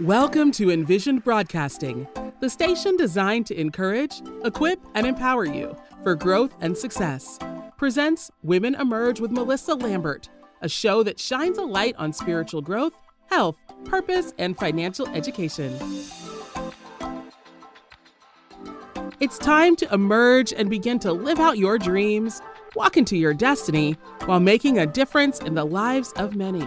Welcome to Envisioned Broadcasting, the station designed to encourage, equip, and empower you for growth and success. Presents Women Emerge with Melissa Lambert, a show that shines a light on spiritual growth, health, purpose, and financial education. It's time to emerge and begin to live out your dreams, walk into your destiny, while making a difference in the lives of many.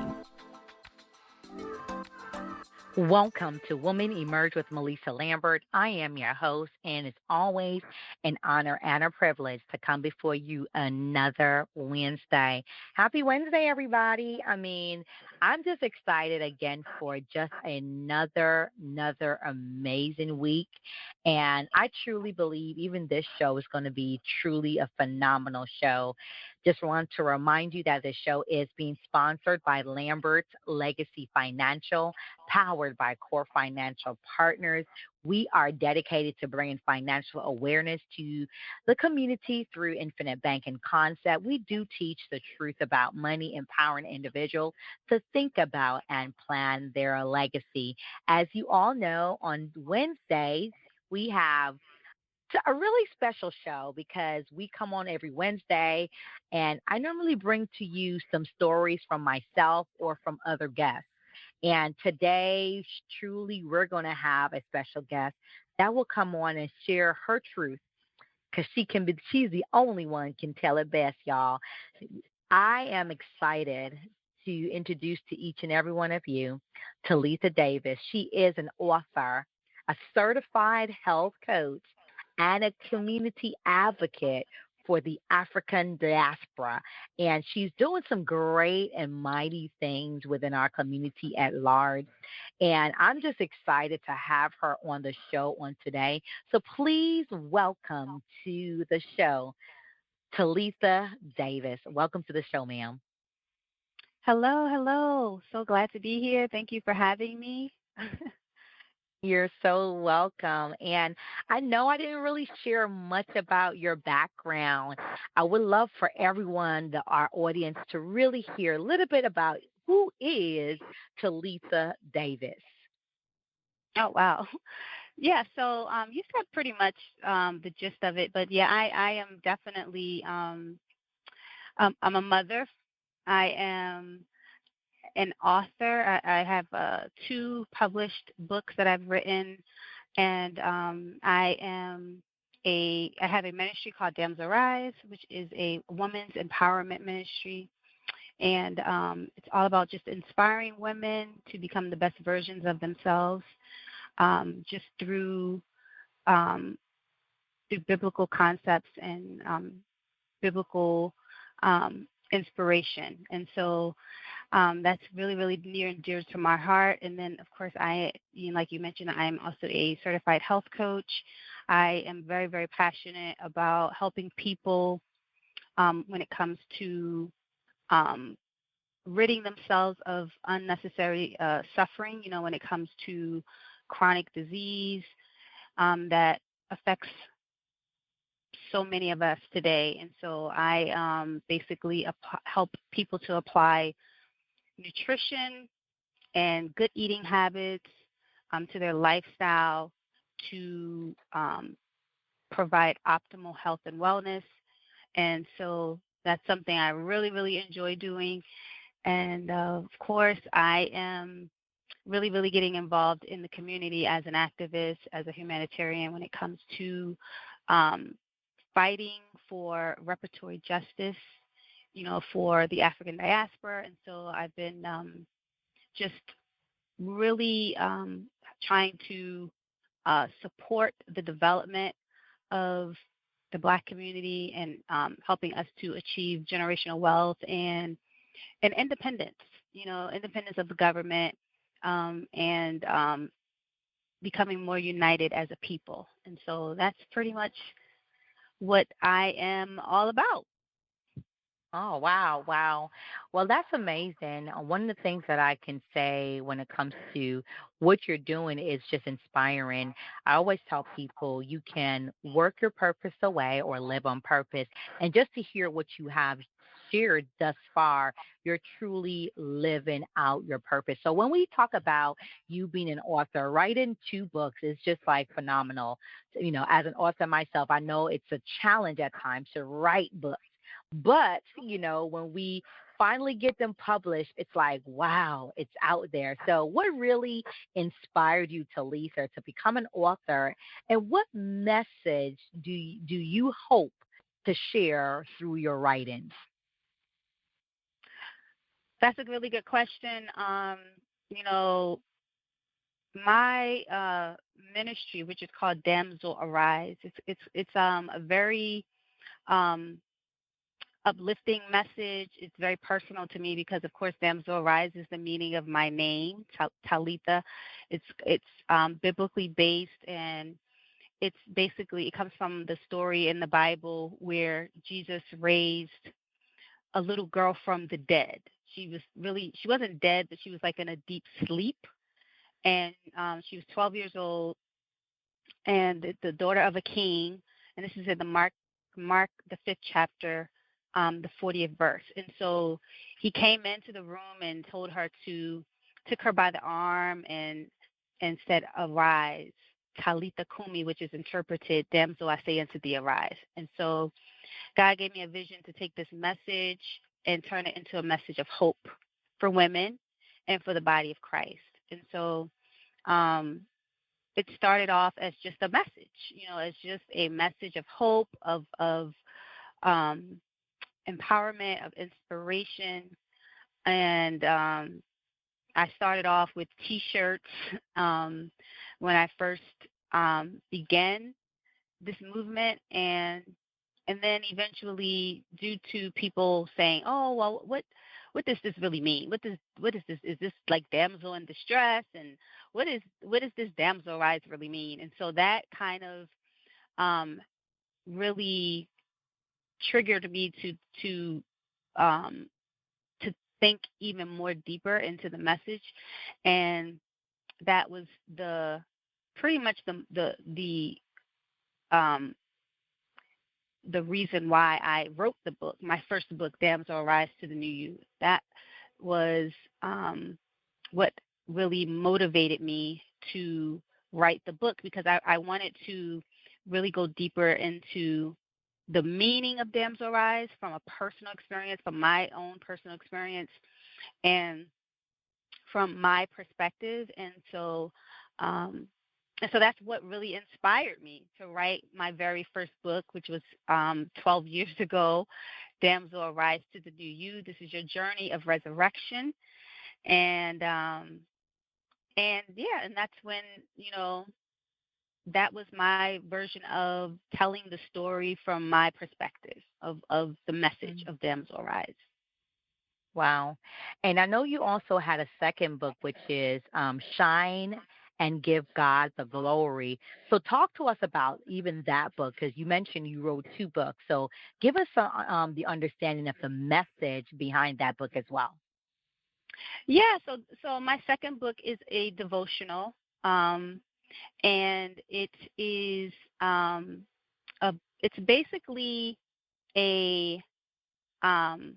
Welcome to Women Emerge with Melissa Lambert. I am your host, and it's always an honor and a privilege to come before you another Wednesday. Happy Wednesday, everybody. I'm just excited again for just another amazing week. And I truly believe even this show is going to be truly a phenomenal show. Just want to remind you that the show is being sponsored by Lambert Legacy Financial, powered by Core Financial Partners. We are dedicated to bringing financial awareness to the community through Infinite Banking Concept. We do teach the truth about money, empowering individuals to think about and plan their legacy. As you all know, on Wednesdays, we have a really special show because we come on every Wednesday, and I normally bring to you some stories from myself or from other guests. And today, truly, we're going to have a special guest that will come on and share her truth because she's the only one can tell it best, y'all. I am excited to introduce to each and every one of you Talitha Davis. She is an author, a certified health coach, and a community advocate for the African Diaspora. And she's doing some great and mighty things within our community at large. And I'm just excited to have her on the show on today. So please welcome to the show, Talitha Davis. Welcome to the show, ma'am. Hello. So glad to be here. Thank you for having me. You're so welcome. And I know I didn't really share much about your background. I would love for everyone, our audience, to really hear a little bit about who is Talitha Davis. Oh, wow. Yeah, so you said pretty much the gist of it, but yeah, I am definitely I'm a mother. I am an author. I have two published books that I've written, and I have a ministry called IAmDamsel Arise, which is a women's empowerment ministry, and it's all about just inspiring women to become the best versions of themselves, just through biblical concepts and biblical inspiration. And so that's really near and dear to my heart. And then, of course, like you mentioned, I am also a certified health coach. I am very passionate about helping people when it comes to ridding themselves of unnecessary suffering, when it comes to chronic disease that affects so many of us today. And so I basically help people to apply nutrition and good eating habits to their lifestyle to provide optimal health and wellness. And so that's something I really enjoy doing. And of course, I am really getting involved in the community as an activist, as a humanitarian when it comes to fighting for reparatory justice, for the African diaspora. And so I've been just really trying to support the development of the Black community and helping us to achieve generational wealth and independence, independence of the government and becoming more united as a people. And so that's pretty much what I am all about. Oh, wow. Well, that's amazing. One of the things that I can say when it comes to what you're doing is just inspiring. I always tell people you can work your purpose away or live on purpose. And just to hear what you have shared thus far, you're truly living out your purpose. So when we talk about you being an author, writing 2 books is just like phenomenal. As an author myself, I know it's a challenge at times to write books. But, when we finally get them published, it's like, wow, it's out there. So, what really inspired you, Talitha, to become an author? And what message do you hope to share through your writings? That's a really good question. You know, my ministry, which is called Damsel Arise, it's a very um, uplifting message. It's very personal to me because, of course, Damsel Arise is the meaning of my name, Talitha. It's biblically based, and it's basically it comes from the story in the Bible where Jesus raised a little girl from the dead. She wasn't dead, but she was like in a deep sleep, and she was 12 years old, and the daughter of a king. And this is in the Mark the 5th chapter, the 40th verse. And so he came into the room and told her to took her by the arm and said, "Arise, Talitha Kumi," which is interpreted, "Damsel, I say unto thee, arise." And so God gave me a vision to take this message and turn it into a message of hope for women and for the body of Christ. And so um, it started off as just a message, as just a message of hope, of um, empowerment, of inspiration. And I started off with T-shirts when I first began this movement, and then eventually, due to people saying, "Oh, well, what does this really mean? What is this? Is this like damsel in distress? And what is this damsel rise really mean?" And so that kind of um, really triggered me um, to think even more deeper into the message, and that was the pretty much um, the reason why I wrote the book, my first book, Damsel Arise to the New You. That was what really motivated me to write the book, because I wanted to really go deeper into the meaning of Damsel Arise from a personal experience, from my own personal experience, and from my perspective. Um, and so that's what really inspired me to write my very first book, which was 12 years ago, Damsel Arise to the New You. This is your journey of resurrection. And and that's when, that was my version of telling the story from my perspective of the message Mm. of Damsel Arise. Wow. And I know you also had a second book, which is Shine and Give God the Glory. So talk to us about even that book, because you mentioned you wrote 2 books. So give us the understanding of the message behind that book as well. Yeah, so my second book is a devotional. Um, and it is a it's basically a um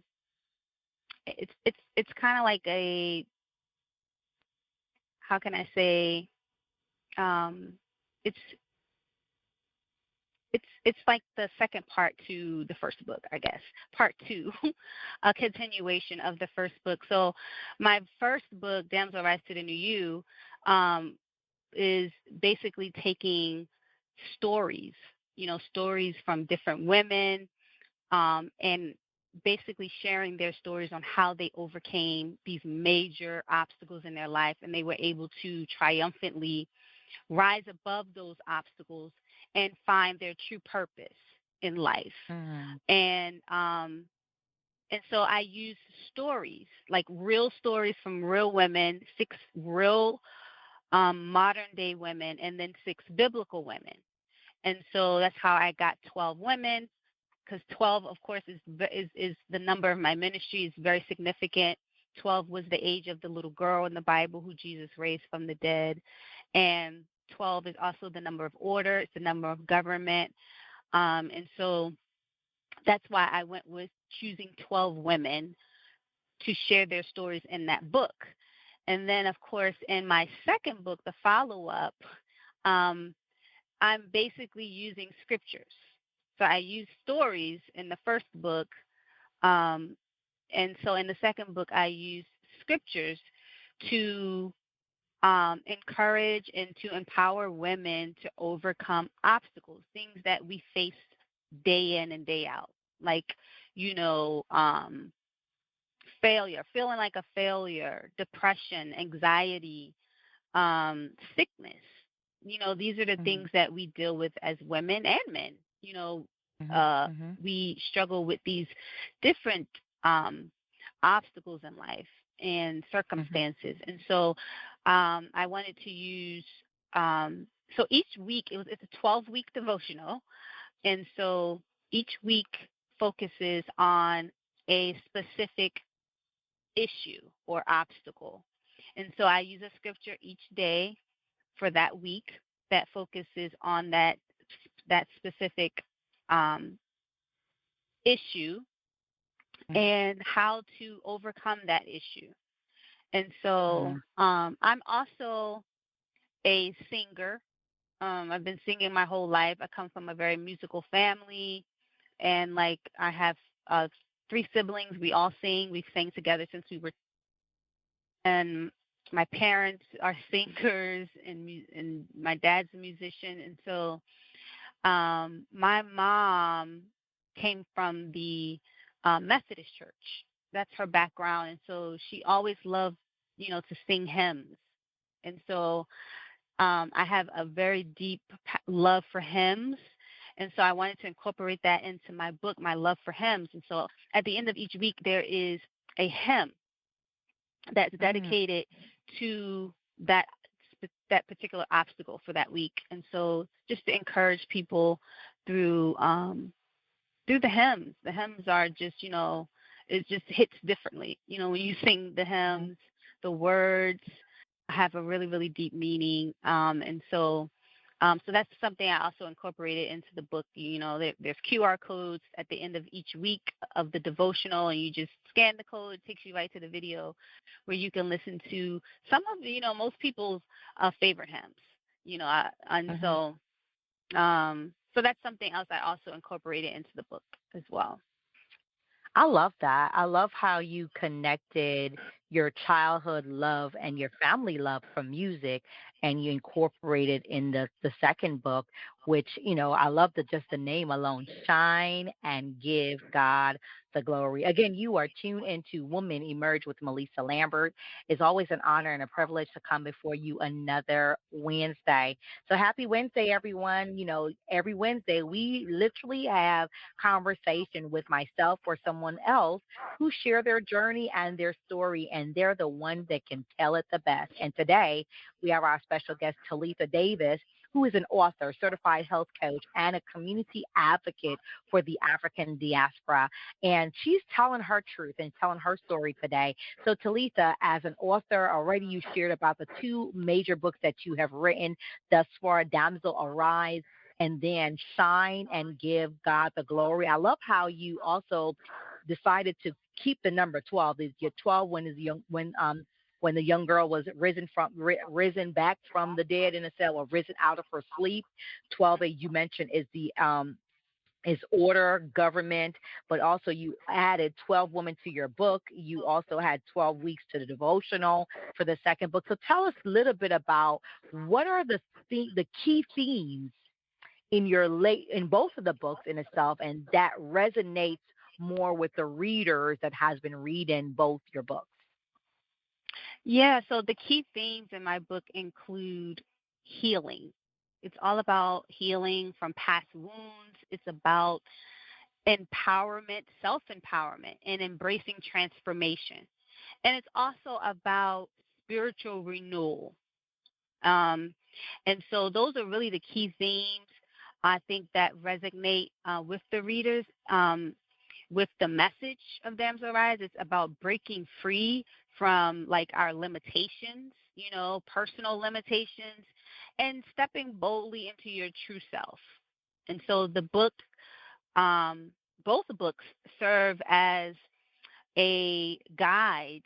it's kind of like a, how can I say, um it's it's like the second part to the first book, I guess. Part two, a continuation of the first book. So my first book, Damsel Rise to the New You, um, is basically taking stories, stories from different women, and basically sharing their stories on how they overcame these major obstacles in their life, and they were able to triumphantly rise above those obstacles and find their true purpose in life. Mm. And so I use stories, like real stories from real women, 6 real modern day women, and then 6 biblical women. And so that's how I got 12 women, because 12, of course, is the number of my ministry, is very significant. 12 was the age of the little girl in the Bible who Jesus raised from the dead. And 12 is also the number of order, it's the number of government. And so that's why I went with choosing 12 women to share their stories in that book. And then, of course, in my second book, the follow up, um, I'm basically using scriptures. So I use stories in the first book. Um, and so in the second book, I use scriptures to encourage and to empower women to overcome obstacles, things that we face day in and day out, like, you know, failure, feeling like a failure, depression, anxiety, sickness. You know, these are the Mhm. things that we deal with as women and men. You know, Mhm. uh, Mhm. we struggle with these different um, obstacles in life and Mhm. circumstances. And so I wanted to use, so each week, it's a 12-week devotional. And so each week focuses on a specific issue or obstacle. And so I use a scripture each day for that week that focuses on that specific um, issue and how to overcome that issue. And so Mhm. I'm also a singer. I've been singing my whole life. I come from a very musical family, and like I have uh, three siblings. We all sing. We've sang together since we were, and my parents are singers, and my dad's a musician, and so my mom came from the Methodist church. That's her background, and so she always loved, to sing hymns. And so I have a very deep love for hymns, and so I wanted to incorporate that into my book, my love for hymns. And so at the end of each week, there is a hymn that's Mhm. dedicated to that particular obstacle for that week. And so just to encourage people through through the hymns. The hymns are just, it just hits differently. When you sing the Mhm. hymns, the words have a really, really deep meaning. And so that's something I also incorporated into the book. There's QR codes at the end of each week of the devotional, and you just scan the code. It takes you right to the video where you can listen to some of, most people's favorite hymns. And Mhm. so that's something else I also incorporated into the book as well. I love that. I love how you connected your childhood love and your family love for music and you incorporated in the second book, which, I love just the name alone, Shine and Give God the Glory. Again, you are tuned into Woman Emerge with Melissa Lambert. It's always an honor and a privilege to come before you another Wednesday. So happy Wednesday, everyone. Every Wednesday we literally have conversation with myself or someone else who share their journey and their story, and they're the ones that can tell it the best. And today, we have our special guest, Talitha Davis, who is an author, certified health coach, and a community advocate for the African diaspora. And she's telling her truth and telling her story today. So, Talitha, as an author, already you shared about the two major books that you have written thus far, Damsel Arise and then shine and give God the glory. I love how you also decided to keep the number 12. Your 12 when is young when the young girl was risen back from the dead in a cell or risen out of her sleep. 12, as you mentioned, is order, government, but also you added 12 women to your book. You also had 12 weeks to the devotional for the second book. So tell us a little bit about what are the key themes in both of the books in itself, and that resonates more with the readers that has been reading both your books. Yeah, so the key themes in my book include healing. It's all about healing from past wounds. It's about empowerment, self empowerment, and embracing transformation. And it's also about spiritual renewal. Um, and so those are really the key themes I think that resonate with the readers. With the message of Damsel Rise, it's about breaking free from like our limitations, personal limitations, and stepping boldly into your true self. And so the book both books serve as a guide,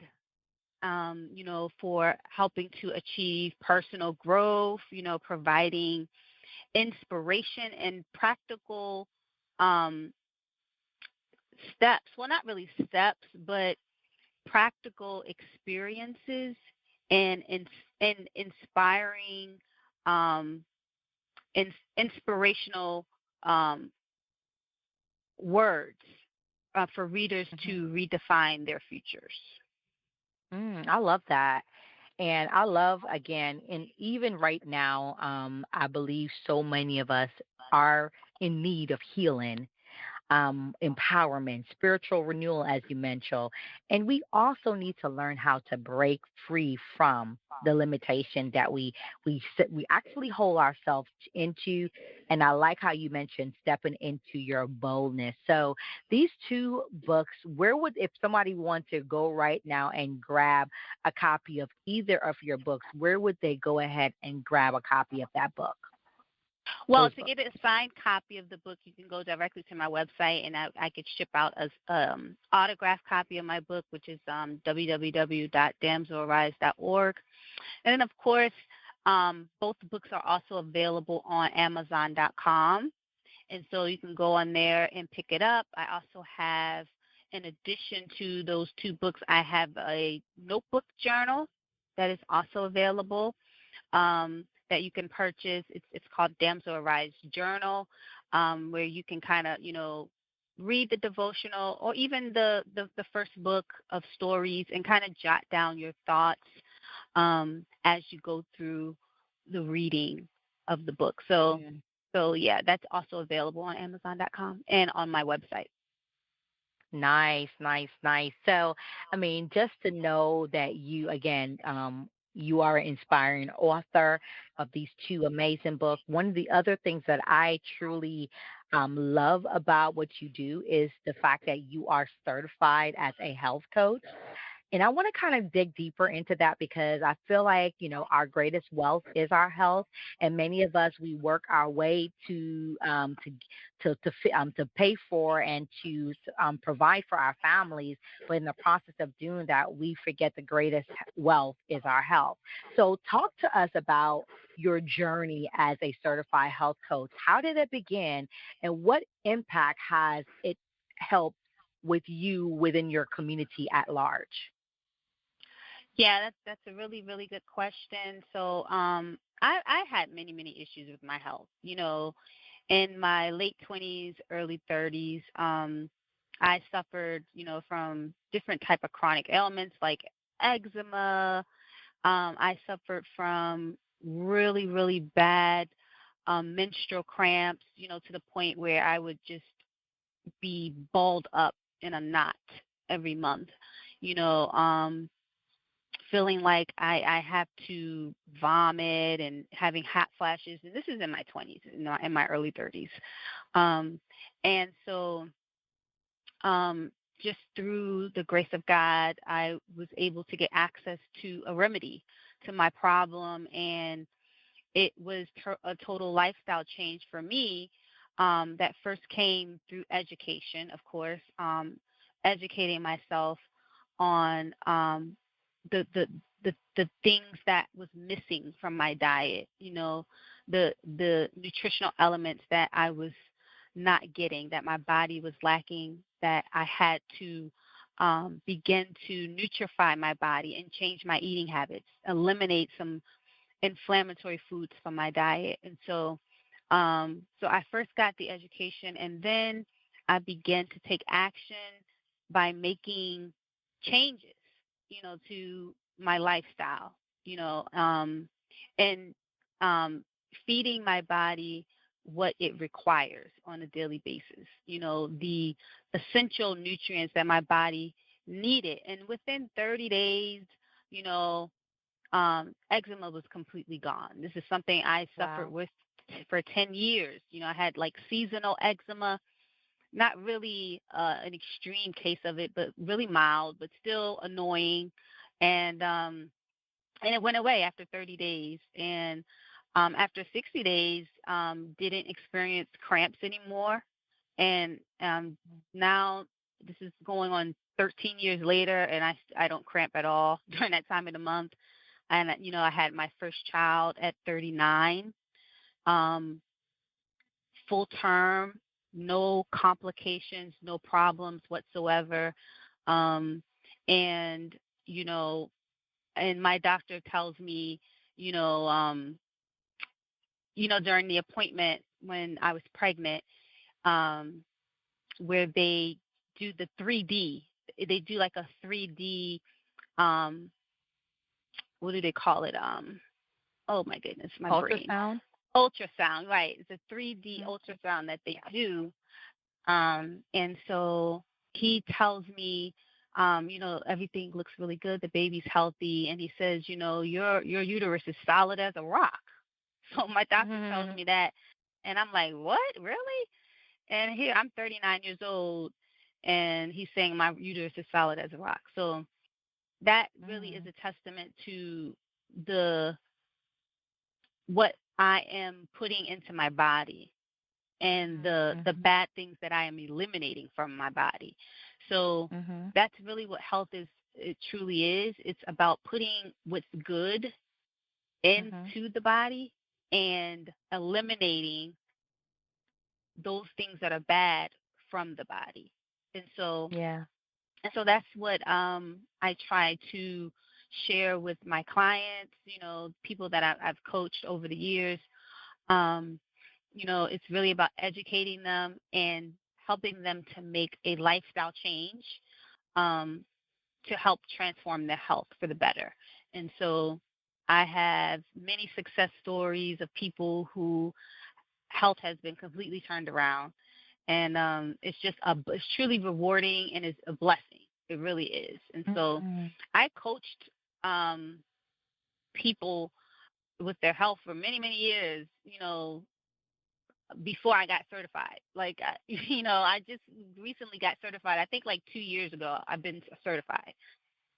for helping to achieve personal growth, providing inspiration and practical um, steps. Well, not really steps, but practical experiences and inspiring, um, inspirational um, words for readers Hmm. to redefine their futures. I love that. And I love, again, and even right now, I believe so many of us are in need of healing, empowerment, spiritual renewal, as you mentioned. And we also need to learn how to break free from the limitation that we actually hold ourselves into. And I like how you mentioned stepping into your boldness. So these two books, where would, if somebody wants to go right now and grab a copy of either of your books, where would they go ahead and grab a copy of that book? Well, Those to books. get a signed copy of the book, you can go directly to my website, and I could ship out a autographed copy of my book, which is www.damselarise.org. And then, of course, both books are also available on Amazon.com. And so you can go on there and pick it up. I also have, in addition to those two books, I have a notebook journal that is also available, that you can purchase. It's called Damsel Arise Journal, where you can kind of, read the devotional or even the first book of stories and kind of jot down your thoughts as you go through the reading of the book. So yeah, that's also available on Amazon.com and on my website. Nice, nice, nice. So, I mean, just to know that you, again, you are an inspiring author of these two amazing books. One of the other things that I truly love about what you do is the fact that you are certified as a health coach. And I want to kind of dig deeper into that because I feel like, our greatest wealth is our health. And many of us, we work our way to pay for and to provide for our families. But in the process of doing that, we forget the greatest wealth is our health. So talk to us about your journey as a certified health coach. How did it begin and what impact has it helped with you within your community at large? Yeah, that's a really really good question. So I had many issues with my health. In my late 20s, early 30s, I suffered, from different type of chronic ailments like eczema. I suffered from really really bad menstrual cramps. To the point where I would just be balled up in a knot every month. You know, feeling like I have to vomit and having hot flashes. And this is in my 20s, not in my early 30s. Um, and so, um, just through the grace of God, I was able to get access to a remedy to my problem. And it was a total lifestyle change for me, that first came through education, of course, educating myself on the things that was missing from my diet, the nutritional elements that I was not getting, that my body was lacking, that I had to begin to nutrify my body and change my eating habits, eliminate some inflammatory foods from my diet. And so I first got the education, and then I began to take action by making changes, to my lifestyle, and um, feeding my body what it requires on a daily basis, the essential nutrients that my body needed. And within 30 days, you know, eczema was completely gone. This is something I suffered Wow. with for 10 years. I had like seasonal eczema, not really an extreme case of it, but really mild, but still annoying. And and it went away after 30 days. And after 60 days, didn't experience cramps anymore. And now this is going on 13 years later, and I don't cramp at all during that time of the month. And I had my first child at 39, um, full term, no complications, no problems whatsoever. Um, and you know, and my doctor tells me, you know, um, during the appointment when I was pregnant, um, where they do the 3D. They do like a 3D, um, what do they call it? Oh my goodness, my brain. Ultrasound? Ultrasound, right. It's a 3D Mhm. ultrasound that they Yeah. do. And so he tells me, everything looks really good. The baby's healthy. And he says, your uterus is solid as a rock. So my doctor tells Mhm. me that. And I'm like, what? Really? And here I'm 39 years old, and he's saying my uterus is solid as a rock. So that really is Mhm. a testament to the what I am putting into my body and Mhm. the Mhm. bad things that I am eliminating from my body. So Mhm. that's really what health is. It truly is. It's about putting what's good Mhm. into the body and eliminating those things that are bad from the body. And so Yeah. that's what I try to share with my clients, people that I've coached over the years. Um, it's really about educating them and helping them to make a lifestyle change, um, to help transform their health for the better. And so I have many success stories of people who health has been completely turned around. And it's just it's truly rewarding, and it's a blessing. It really is. And so Mhm. I coached um, people with their health for many, many years, before I got certified. Like, I just recently got certified. I think like 2 years ago, I've been certified.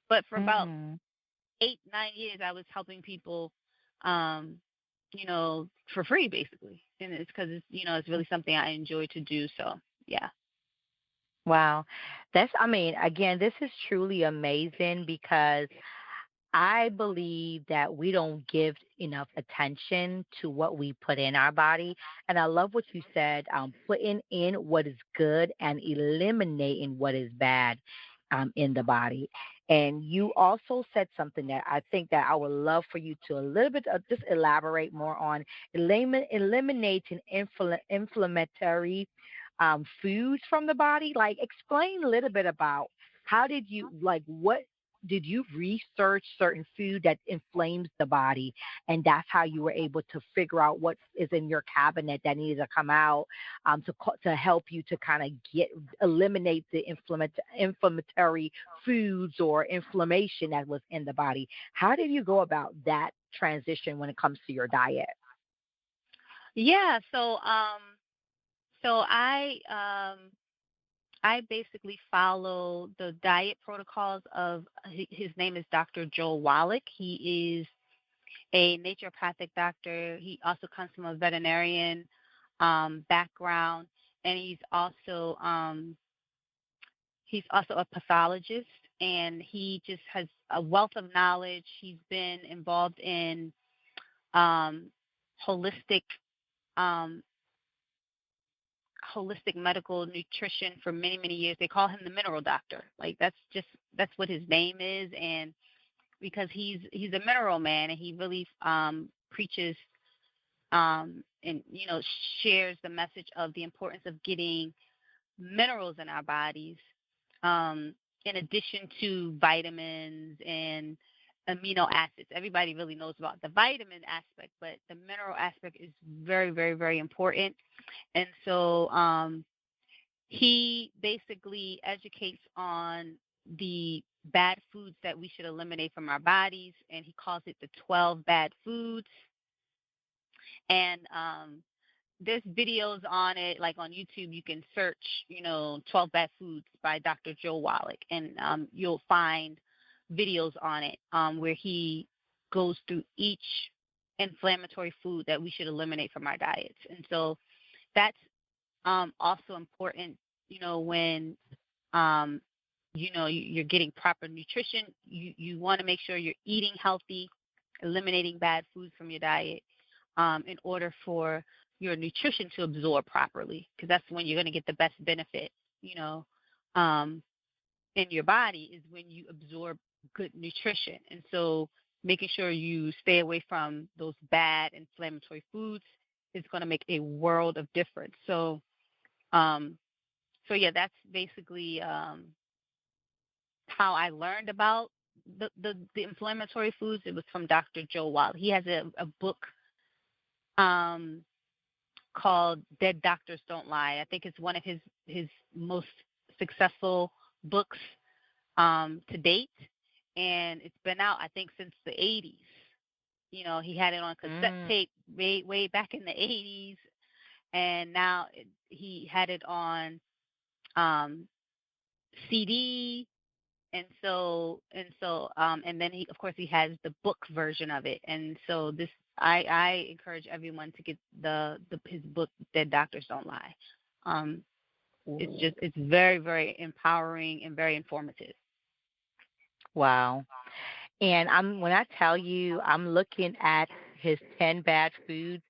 But for about Mhm. 8, 9 years, I was helping people, um, for free basically. And it's because it's really something I enjoy to do. So, yeah. Wow. I mean, again, this is truly amazing because I believe that we don't give enough attention to what we put in our body. And I love what you said, putting in what is good and eliminating what is bad in the body. And you also said something that I think that I would love for you to a little bit just elaborate more on eliminating inflammatory foods from the body. Like, explain a little bit about how did you, like, what did you research certain food that inflames the body, and that's how you were able to figure out what is in your cabinet that needed to come out, to help you to kind of eliminate the inflammatory foods or inflammation that was in the body? How did you go about that transition when it comes to your diet? Yeah. So I basically follow the diet protocols of his name is Dr. Joel Wallach. He is a naturopathic doctor. He also comes from a veterinarian background, and he's also a pathologist, and he just has a wealth of knowledge. He's been involved in um, holistic um, holistic medical nutrition for many, many years. They call him the mineral doctor. Like, that's what his name is. And because he's a mineral man, and he really preaches and shares the message of the importance of getting minerals in our bodies, um, in addition to vitamins and amino acids. Everybody really knows about the vitamin aspect, but the mineral aspect is very, very, very important. And so he basically educates on the bad foods that we should eliminate from our bodies, and he calls it the 12 bad foods. And there's videos on it, like on YouTube. You can search, 12 Bad Foods by Dr. Joe Wallach, and you'll find videos on it where he goes through each inflammatory food that we should eliminate from our diets. And so that's Also important, when um, you're getting proper nutrition. You want to make sure you're eating healthy, eliminating bad foods from your diet, in order for your nutrition to absorb properly, because that's when you're going to get the best benefit, you know, um, in your body is when you absorb good nutrition. And so making sure you stay away from those bad inflammatory foods is going to make a world of difference. Um, so yeah, that's basically how I learned about the inflammatory foods. It was from Dr. Joe Wall. He has a book um, called Dead Doctors Don't Lie. I think it's one of his most successful books to date, and it's been out I think since the 80s. He had it on cassette Mm. tape way back in the 80s, and now he had it on um, CD. And then he, of course, he has the book version of it. And so this, I encourage everyone to get the his book, Dead Doctors Don't Lie. Um, it's very, very empowering and very informative. Wow. And when I tell you, I'm looking at his 10 bad foods,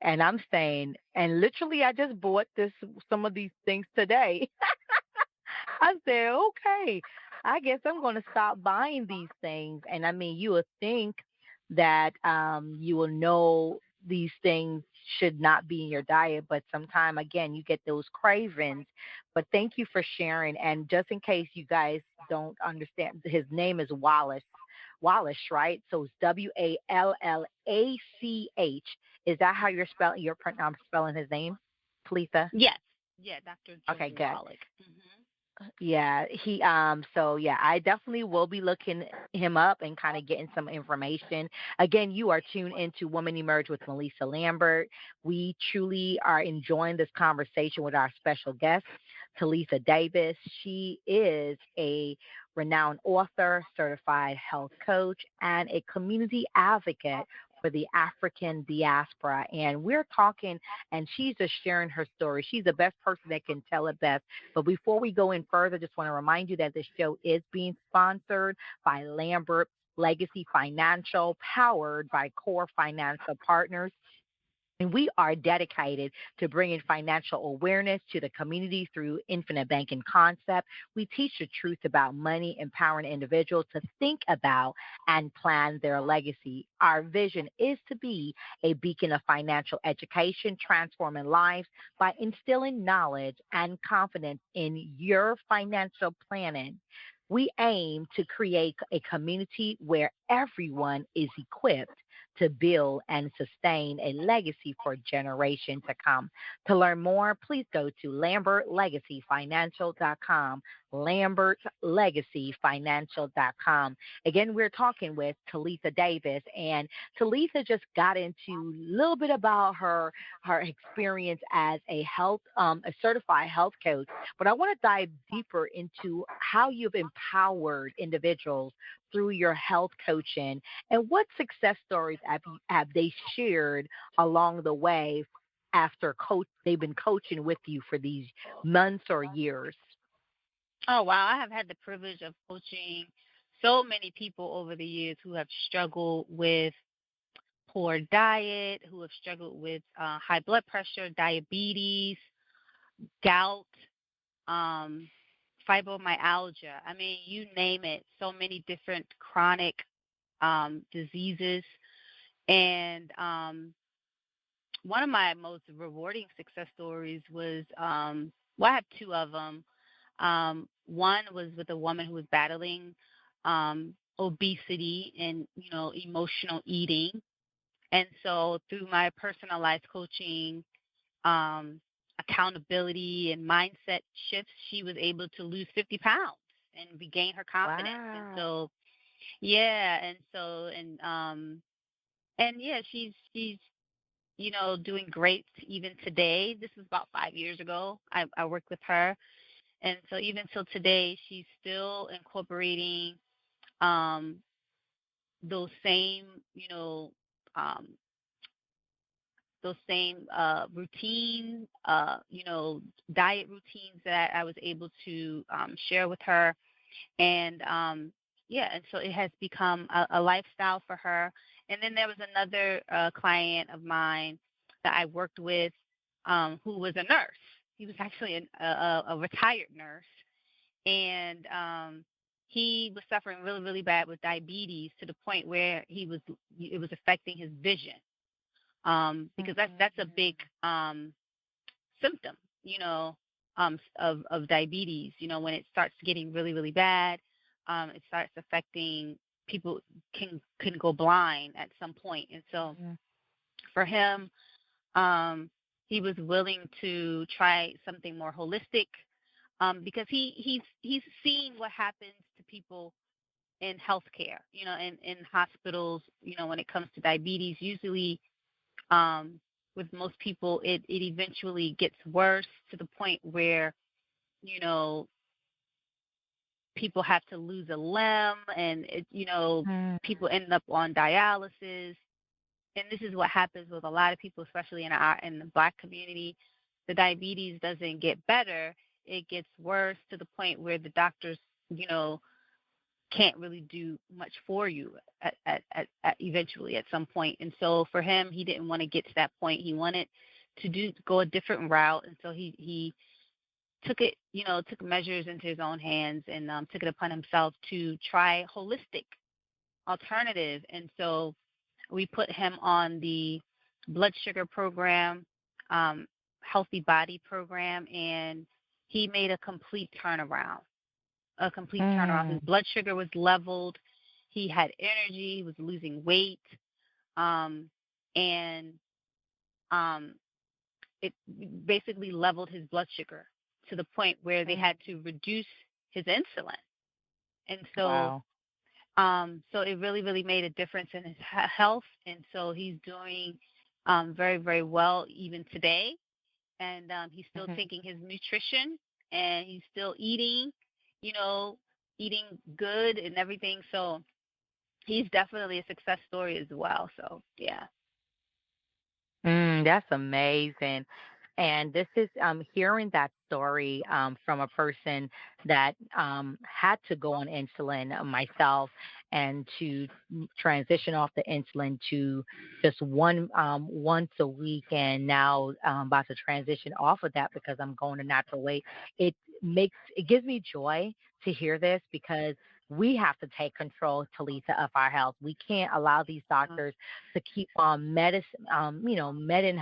and I'm saying, and literally, I just bought some of these things today. I said, okay, I guess I'm going to stop buying these things. And I mean, you would think that you will know these things should not be in your diet, but sometime again, you get those cravings. But thank you for sharing. And just in case you guys don't understand, his name is Wallace. Wallace, right? So it's Wallach. Is that how you're spelling his name, Talitha? Yes, yeah, Dr. Joe Okay, good. Wallach. Hmm. Yeah, so yeah, I definitely will be looking him up and kind of getting some information. Again, you are tuned into Woman Emerge with Melissa Lambert. We truly are enjoying this conversation with our special guest, Talitha Davis. She is a renowned author, certified health coach, and a community advocate for the African diaspora. And we're talking, and she's just sharing her story. She's the best person that can tell it best. But before we go in further, just want to remind you that this show is being sponsored by Lambert Legacy Financial, powered by Core Financial Partners. And we are dedicated to bringing financial awareness to the community through infinite banking concept. We teach the truth about money, empowering individuals to think about and plan their legacy. Our vision is to be a beacon of financial education, transforming lives by instilling knowledge and confidence in your financial planning. We aim to create a community where everyone is equipped to build and sustain a legacy for generations to come. To learn more, please go to lambertlegacyfinancial.com, lambertlegacyfinancial.com. Again, we're talking with Talitha Davis, and Talitha just got into a little bit about her experience as a certified health coach. But I want to dive deeper into how you've empowered individuals through your health coaching, and what success stories have they shared along the way after they've been coaching with you for these months or years? Oh wow, I have had the privilege of coaching so many people over the years who have struggled with poor diet, who have struggled with high blood pressure, diabetes, gout, um, fibromyalgia. I mean, you name it. So many different chronic diseases. And one of my most rewarding success stories was, well, I have two of them. One was with a woman who was battling obesity and, emotional eating. And so through my personalized coaching, um, accountability, and mindset shifts, she was able to lose 50 pounds and regain her confidence. And Wow. so, yeah, and yeah, she's doing great even today. This was about 5 years ago. I worked with her, and so even till today, she's still incorporating um, those same um, those same routine, diet routines that I was able to share with her. And yeah, and so it has become a lifestyle for her. And then there was another client of mine that I worked with who was a nurse. He was actually a retired nurse, and he was suffering really, really bad with diabetes to the point where it was affecting his vision. Because that's a big symptom, of diabetes. When it starts getting really, really bad, it starts affecting people can go blind at some point. And so Mhm. for him, um, he was willing to try something more holistic, because he's seeing what happens to people in healthcare, in hospitals, when it comes to diabetes. Usually, um, with most people, it eventually gets worse to the point where, you know, people have to lose a limb, and Mm. people end up on dialysis. And this is what happens with a lot of people, especially in the Black community. The diabetes doesn't get better; it gets worse to the point where the doctors, you know, can't really do much for you at eventually at some point. And so for him, he didn't want to get to that point. He wanted to go a different route, and so he took measures into his own hands, and took it upon himself to try holistic alternative. And so we put him on the blood sugar program, um, healthy body program, and he made a complete turnaround. His Mm. blood sugar was leveled. He had energy. He was losing weight, um, and um, it basically leveled his blood sugar to the point where they Mm. had to reduce his insulin. And Wow. so it really, really made a difference in his health. And so he's doing very, very well even today. And he's still Mhm. taking his nutrition, and he's still you know, eating good and everything. So he's definitely a success story as well. So yeah. That's amazing. And this is hearing that story from a person that had to go on insulin myself, and to transition off the insulin to just once a week, and now about to transition off of that because I'm going the natural way. It gives me joy to hear this, because we have to take control, Talisa, of our health. We can't allow these doctors to keep on medicine, medding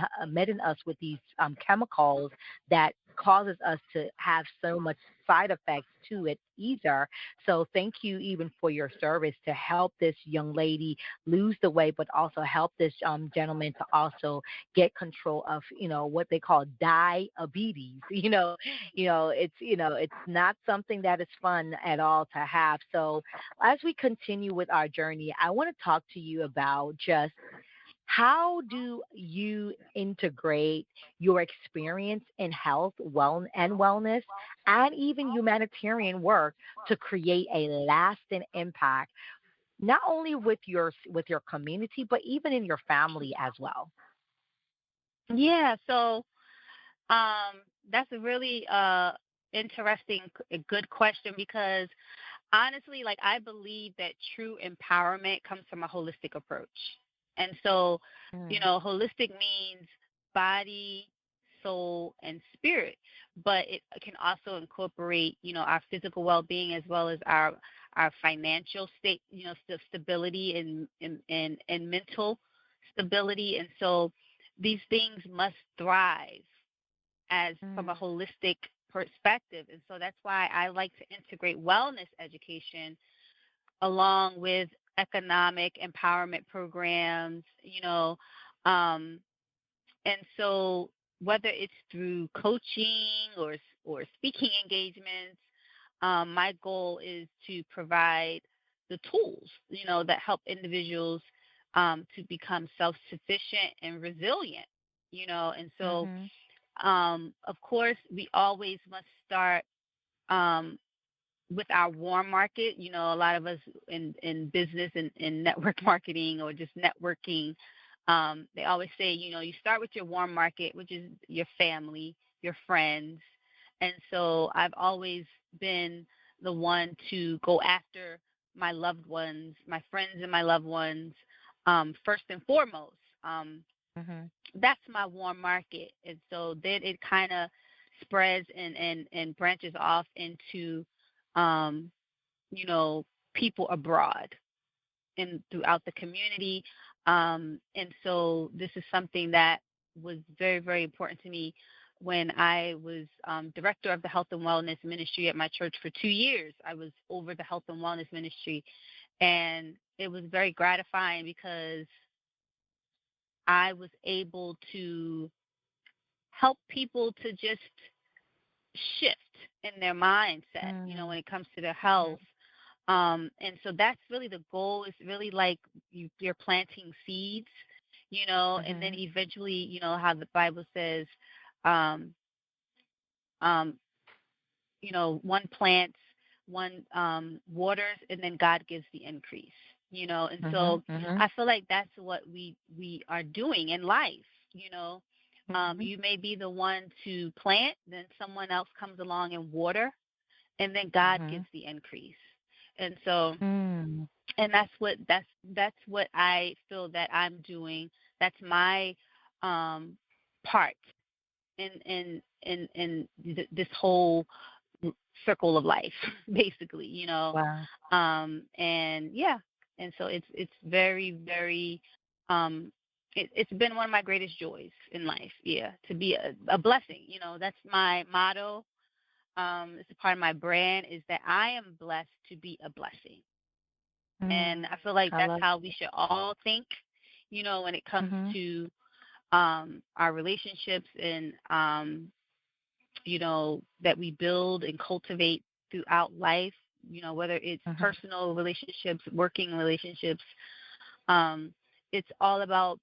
us with these chemicals that causes us to have so much side effects to it either. So thank you even for your service to help this young lady lose the weight, but also help this gentleman to also get control of, what they call diabetes. It's not something that is fun at all to have. So as we continue with our journey, I want to talk to you about just how do you integrate your experience in health, and wellness, and even humanitarian work to create a lasting impact, not only with your community, but even in your family as well? Yeah. So um, that's a really interesting, a good question, because honestly, like, I believe that true empowerment comes from a holistic approach. And so, Mm. holistic means body, soul, and spirit, but it can also incorporate, our physical well-being, as well as our financial state, stability, and mental stability. And so these things must thrive as from a Mm. holistic perspective. And so that's why I like to integrate wellness education along with economic empowerment programs, um, and so whether it's through coaching or speaking engagements, my goal is to provide the tools, that help individuals to become self-sufficient and resilient, and so Mhm. of course, we always must start um, with our warm market. A lot of us in business and in network marketing, or just networking, They always say, you start with your warm market, which is your family, your friends. And so I've always been the one to go after my loved ones, my friends and my loved ones, first and foremost. Mhm. That's my warm market. And so then it kind of spreads and branches off into, um, you know, people abroad and throughout the community. And so this is something that was very, very important to me when I was director of the health and wellness ministry at my church for 2 years. I was over the health and wellness ministry, and it was very gratifying because I was able to help people to just shift in their mindset, when Mm. it comes to their Mhm. health. And so that's really the goal. Is really like you're planting seeds, and then Mhm. eventually, how the Bible says, um, um, one plants, one waters, and then God gives the increase. And Mhm. so Mhm. I feel like that's what we are doing in life. You know, Mhm. you may be the one to plant, then someone else comes along and water, and then God gives Mhm. the increase. And so, Mm. and that's what I feel that I'm doing. That's my part in this whole circle of life, basically. Wow. And yeah, and so it's very, very it's been one of my greatest joys in life. Yeah, to be a blessing. That's my motto. It's a part of my brand is that I am blessed to be a blessing. And Mm. I feel like I that's love. how we should all think, when it comes Mhm. to our relationships and, that we build and cultivate throughout life, whether it's Mhm. personal relationships, working relationships. Um, it's all about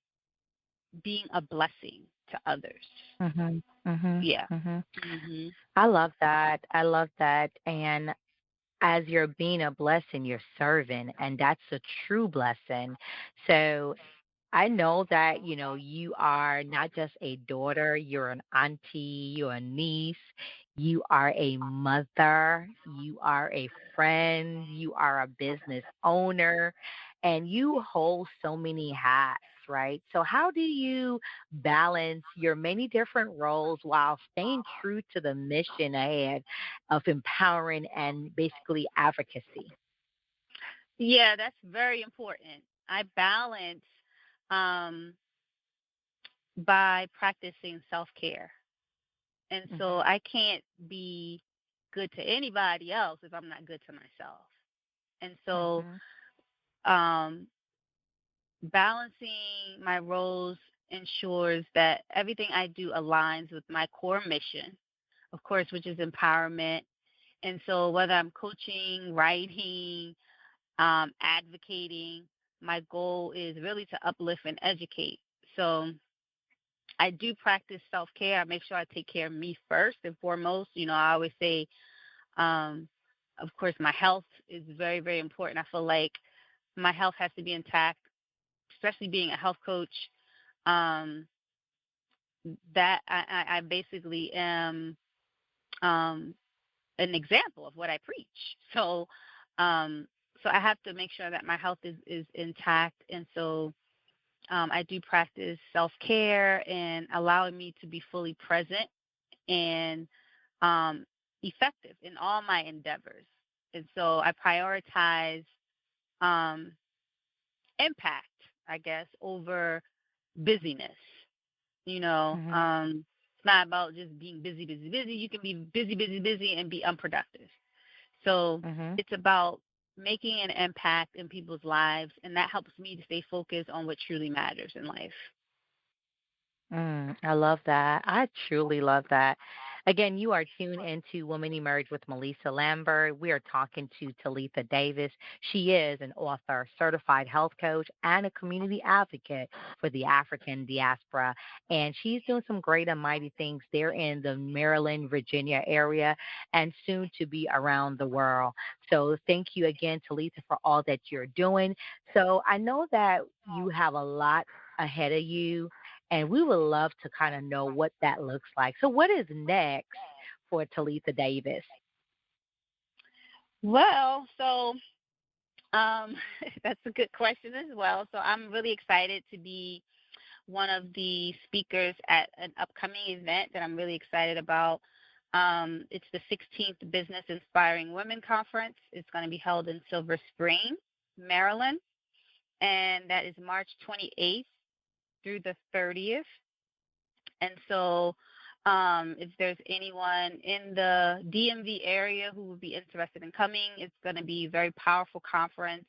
being a blessing to others. Mhm. Mhm. Yeah. Mhm. Mhm. I love that. I love that. And as you're being a blessing, you're serving, and that's a true blessing. So I know that, you are not just a daughter, you're an auntie, you're a niece, you are a mother, you are a friend, you are a business owner, and you hold so many hats, right? So, how do you balance your many different roles while staying true to the mission ahead of empowering and basically advocacy? Yeah, that's very important. I balance um, by practicing self care. And so Mhm. I can't be good to anybody else if I'm not good to myself. And so Mhm. um, balancing my roles ensures that everything I do aligns with my core mission, of course, which is empowerment. And so whether I'm coaching, writing, advocating, my goal is really to uplift and educate. So I do practice self care. I make sure I take care of me first and foremost. I always say, um, of course, my health is very, very important. I feel like my health has to be intact, especially being a health coach. Um, that I basically am um, an example of what I preach. So, um, so I have to make sure that my health is intact, and so I do practice self care and allowing me to be fully present and um, effective in all my endeavors. And so I prioritize um, impact, I guess, over busyness. Mhm. It's not about just being busy, busy, busy. You can be busy, busy, busy and be unproductive. So Mhm. it's about making an impact in people's lives, and that helps me to stay focused on what truly matters in life. I love that. I truly love that. Again, you are tuned into Woman Emerge with Melissa Lambert. We are talking to Talitha Davis. She is an author, certified health coach, and a community advocate for the African diaspora. And she's doing some great and mighty things there in the Maryland, Virginia area, and soon to be around the world. So thank you again, Talitha, for all that you're doing. So I know that you have a lot ahead of you, and we would love to kind of know what that looks like. So, what is next for Talitha Davis? Well, so that's a good question as well. So I'm really excited to be one of the speakers at an upcoming event that I'm really excited about. It's the 16th Business Inspiring Women Conference. It's going to be held in Silver Spring, Maryland, and that is March 28th through the 30th. And so, if there's anyone in the DMV area who would be interested in coming, it's going to be a very powerful conference.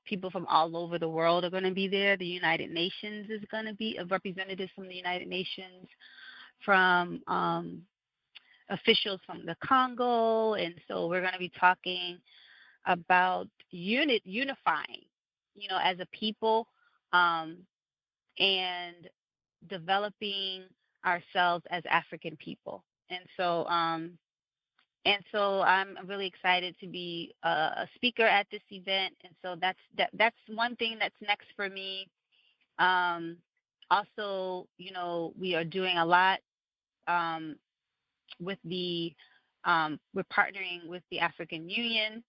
People from all over the world are going to be there. The United Nations is going to be representatives from the United Nations, from officials from the Congo, and so we're going to be talking about unifying, as a people, um, and developing ourselves as African people. And so I'm really excited to be a speaker at this event. And so that's one thing that's next for me. Um, Also, we are doing a lot, um, with the we're partnering with the African Union,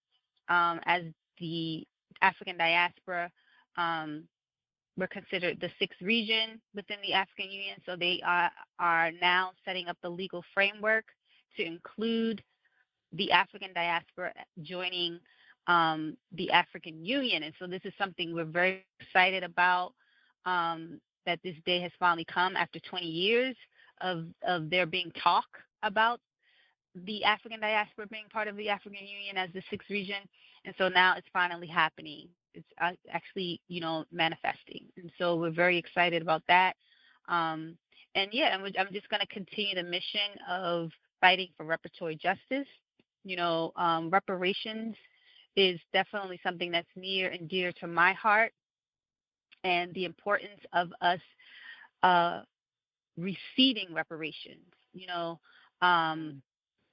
as the African Diaspora. Um, we're considered the sixth region within the African Union, so they are now setting up the legal framework to include the African diaspora joining, the African Union. And so this is something we're very excited about, that this day has finally come after 20 years of there being talk about the African diaspora being part of the African Union as the sixth region. And so now it's finally happening. It's actually, manifesting. And so we're very excited about that. Um, and yeah, I'm just going to continue the mission of fighting for reparatory justice. Reparations is definitely something that's near and dear to my heart, and the importance of us uh, receiving reparations. Um,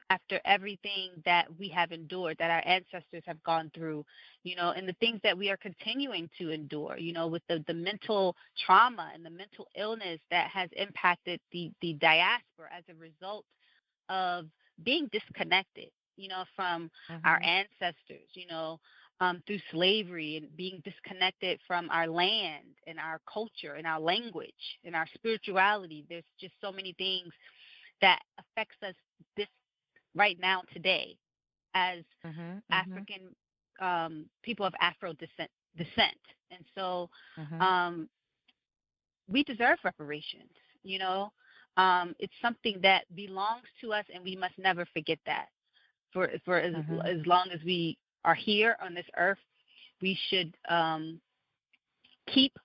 After everything that we have endured, that our ancestors have gone through, and the things that we are continuing to endure, with the mental trauma and the mental illness that has impacted the diaspora as a result of being disconnected, from our Hmm. ancestors, through slavery, and being disconnected from our land and our culture and our language and our spirituality. There's just so many things that affects us this right now today as Hmm. Hmm. African, people of Afro descent. And so, Hmm. um, we deserve reparations. You know, it's something that belongs to us, and we must never forget that. For Hmm. as long as we are here on this earth, we should, keep,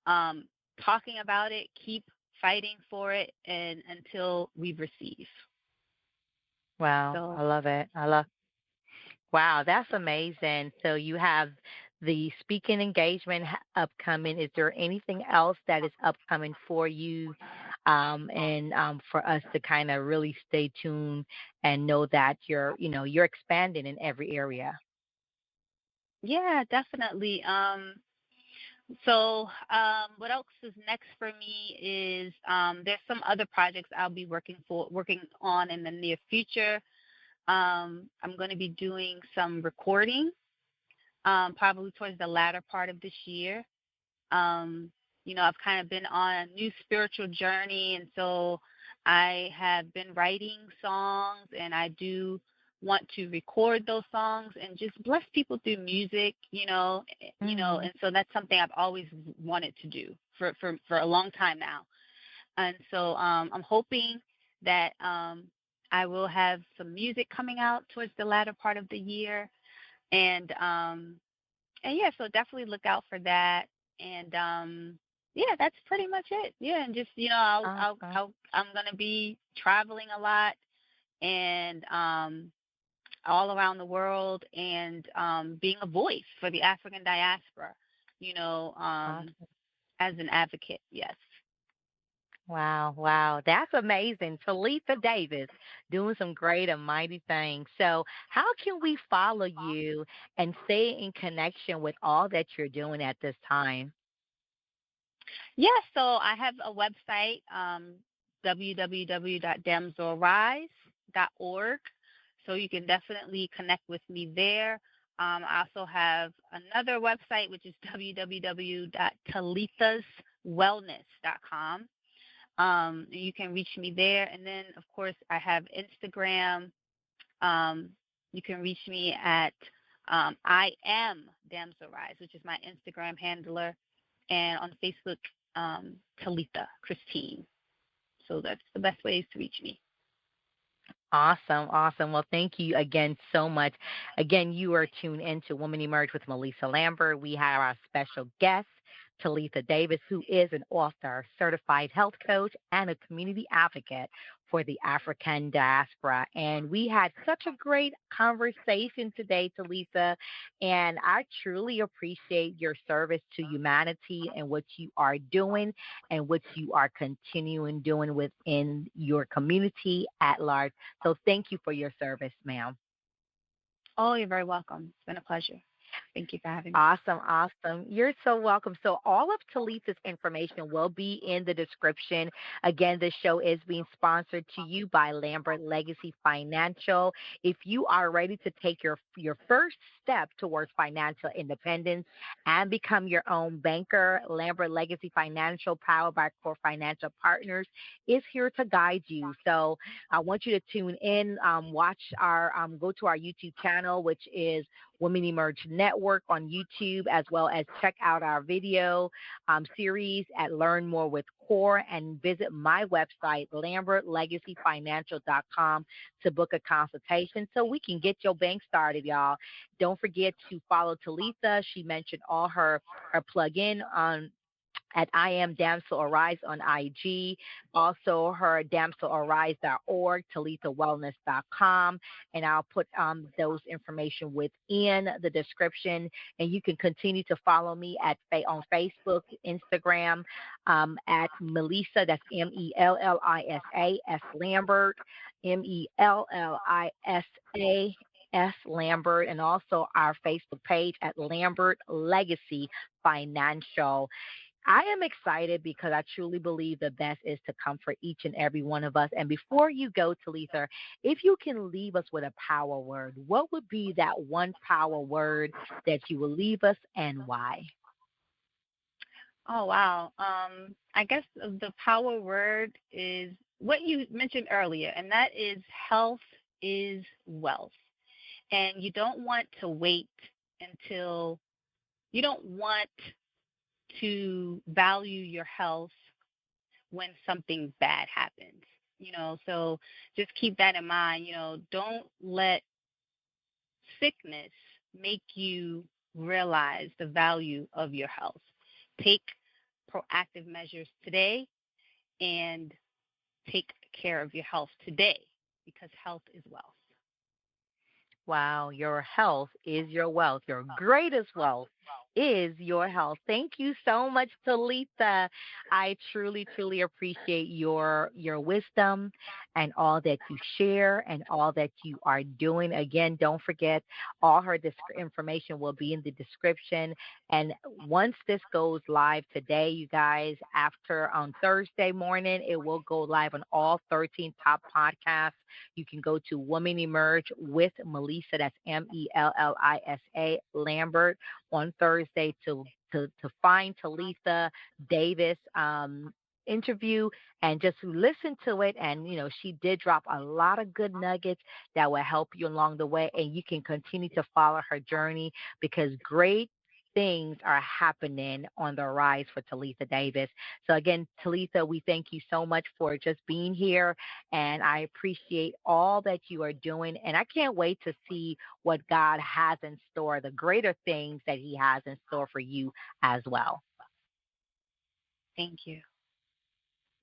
um, talking about it, keep fighting for it, and until we receive. Wow, So I love it. Wow, that's amazing. So you have the speaking engagement upcoming. Is there anything else that is upcoming for you? And for us to kind of really stay tuned and know that you're expanding in every area. yeah, definitely. So, what else is next for me is, there's some other projects I'll be working on in the near future. I'm going to be doing some recording, probably towards the latter part of this year. Um, I've kind of been on a new spiritual journey, and so I have been writing songs, and I do want to record those songs and just bless people through music, Mm. and so that's something I've always wanted to do for a long time now. And so, I'm hoping that, I will have some music coming out towards the latter part of the year, and yeah, so definitely look out for that. And yeah, that's pretty much it. Yeah, and just, Awesome. I'm gonna be traveling a lot, and all around the world, and being a voice for the African diaspora, you know, um, Awesome. as an advocate. Yes. Wow, wow. That's amazing. Talitha Davis doing some great and mighty things. So, how can we follow you and stay in connection with all that you're doing at this time? Yeah, so I have a website, www.damselarise.org. So you can definitely connect with me there. I also have another website, which is www.talithaswellness.com. You can reach me there. And then, of course, I have Instagram. Um, you can reach me at IAmDamsel Arise, which is my Instagram handler, and on Facebook, Talitha Christine. So that's the best ways to reach me. Awesome, awesome. Well, thank you again so much. Again, you are tuned into Woman Emerge with Melissa Lambert. We have our special guest, Talitha Davis, who is an author, certified health coach, and a community advocate for the African diaspora. And we had such a great conversation today, Talitha. And I truly appreciate your service to humanity and what you are doing and what you are continuing doing within your community at large. So thank you for your service, ma'am. Oh, you're very welcome. It's been a pleasure. Thank you for having me. Awesome, awesome. You're so welcome. So all of Talitha's information will be in the description. Again, this show is being sponsored to you by Lambert Legacy Financial. If you are ready to take your first step towards financial independence and become your own banker, Lambert Legacy Financial, powered by Core Financial Partners, is here to guide you. So I want you to tune in, watch our, go to our YouTube channel, which is Women Emerge Network on YouTube, as well as check out our video series at Learn More with Core, and visit my website, lambertlegacyfinancial.com, to book a consultation so we can get your bank started, y'all. Don't forget to follow Talitha. She mentioned all her plug-in on at IAmDamsel Arise on IG, also her damselarise.org, talitha.wellness.com, and I'll put those information within the description. And you can continue to follow me on Facebook, Instagram, at Melissa, that's Mellisa S. Lambert, Mellisa S. Lambert, and also our Facebook page at Lambert Legacy Financial. I am excited because I truly believe the best is to come for each and every one of us. And before you go, Talitha, if you can leave us with a power word, what would be that one power word that you will leave us and why? Oh, wow. I guess the power word is what you mentioned earlier, and that is health is wealth. And until you don't want to value your health when something bad happens. So just keep that in mind. Don't let sickness make you realize the value of your health. Take proactive measures today and take care of your health today, because health is wealth. Wow, your health is your wealth. Your greatest wealth is your health. Thank you so much, Talitha. I truly, truly appreciate your wisdom and all that you share and all that you are doing. Again, don't forget, all her information will be in the description. And once this goes live today, you guys, after on Thursday morning, it will go live on all 13 top podcasts. You can go to Woman Emerge with Melissa, that's Mellisa Lambert, on Thursday to find Talitha Davis interview and just listen to it. And, she did drop a lot of good nuggets that will help you along the way. And you can continue to follow her journey because great things are happening on the rise for Talitha Davis. So again, Talitha, we thank you so much for just being here, and I appreciate all that you are doing. And I can't wait to see what God has in store, the greater things that He has in store for you as well. Thank you.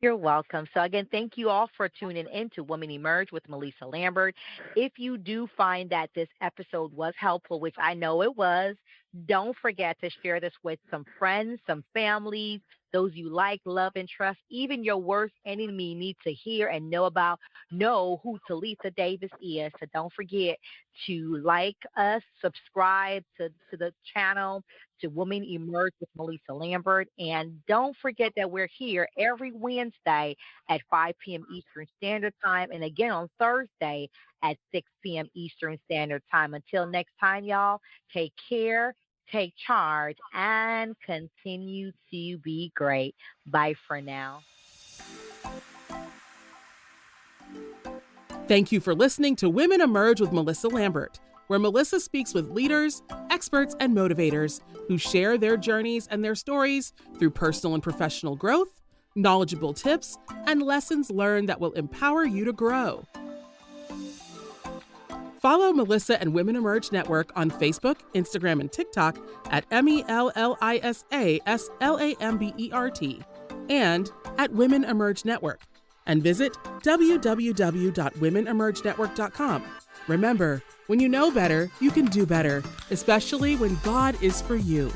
You're welcome. So again, thank you all for tuning in to Women Emerge with Melissa Lambert. If you do find that this episode was helpful, which I know it was, don't forget to share this with some friends, some families, those you like, love, and trust. Even your worst enemy needs to hear and know who Talitha Davis is. So don't forget to like us, subscribe to the channel, to Women Emerge with Melissa Lambert. And don't forget that we're here every Wednesday at 5 p.m. Eastern Standard Time, and again on Thursday at 6 p.m. Eastern Standard Time. Until next time, y'all, take care, take charge, and continue to be great. Bye for now. Thank you for listening to Women Emerge with Melissa Lambert, where Melissa speaks with leaders, experts, and motivators who share their journeys and their stories through personal and professional growth, knowledgeable tips, and lessons learned that will empower you to grow. Follow Melissa and Women Emerge Network on Facebook, Instagram, and TikTok at MELLISASLAMBERT and at Women Emerge Network. And visit www.womenemergenetwork.com. Remember, when you know better, you can do better, especially when God is for you.